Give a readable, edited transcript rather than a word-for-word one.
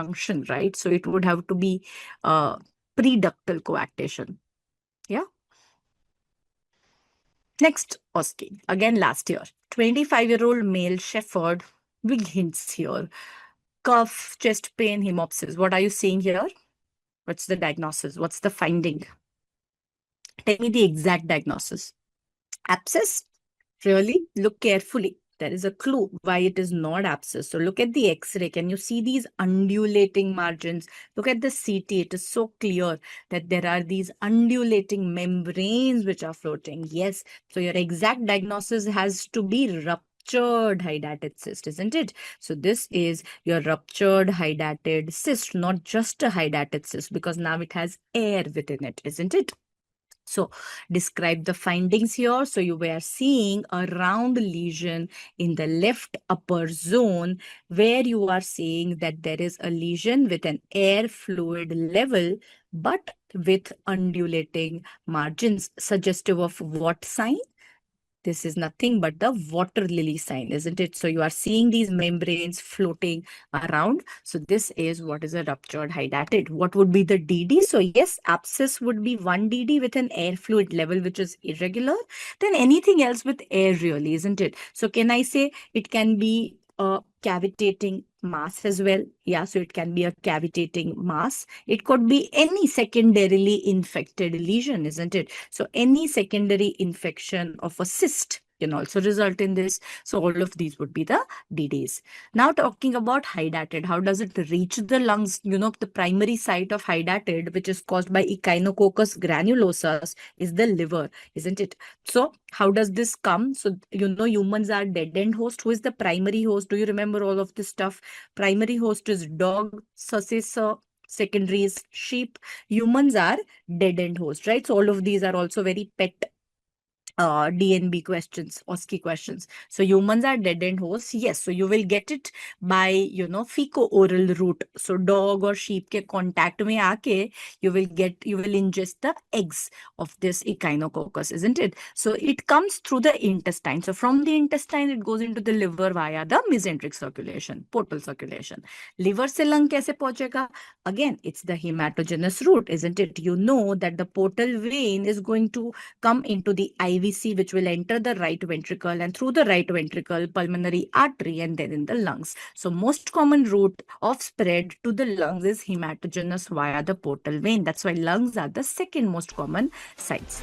junction, right? So it would have to be preductal coarctation. Yeah. Next, Oski. Again, last year. 25-year-old male shepherd, big hints here. Cough, chest pain, hemopsis. What are you seeing here? What's the diagnosis? What's the finding? Tell me the exact diagnosis. Abscess? Really? Look carefully. There is a clue why it is not abscess. So look at the X-ray. Can you see these undulating margins? Look at the CT. It is so clear that there are these undulating membranes which are floating. Yes. So your exact diagnosis has to be ruptured hydatid cyst, isn't it? So this is your ruptured hydatid cyst, not just a hydatid cyst, because now it has air within it, isn't it? So describe the findings here. So you were seeing a round lesion in the left upper zone where you are seeing that there is a lesion with an air fluid level, but with undulating margins, suggestive of what sign? This is nothing but the water lily sign, isn't it? So you are seeing these membranes floating around. So this is what is a ruptured hydatid. What would be the DD? So yes, abscess would be 1 DD with an air fluid level, which is irregular. Then anything else with air really, isn't it? So can I say it can be a cavitating mass as well? Yeah, so it can be a cavitating mass. It could be any secondarily infected lesion, isn't it? So any secondary infection of a cyst can also result in this. So all of these would be the DDs. Now talking about hydatid, how does it reach the lungs? You know, the primary site of hydatid, which is caused by Echinococcus granulosus, is the liver, isn't it? So how does this come? So, you know, humans are dead-end host. Who is the primary host? Do you remember all of this stuff? Primary host is dog, successor, secondary is sheep. Humans are dead-end host, right? So all of these are also very pet DNB questions, OSCE questions. So humans are dead-end hosts. Yes, so you will get it by, you know, fecal-oral route. So dog or sheep ke contact mein aake, you will ingest the eggs of this Echinococcus, isn't it? So it comes through the intestine. So from the intestine, it goes into the liver via the mesenteric circulation, portal circulation. Liver se lung kaise pahunchega? Again, it's the hematogenous route, isn't it? You know that the portal vein is going to come into the IVC, which will enter the right ventricle, and through the right ventricle, pulmonary artery, and then in the lungs. So most common route of spread to the lungs is hematogenous via the portal vein. That's why lungs are the second most common sites.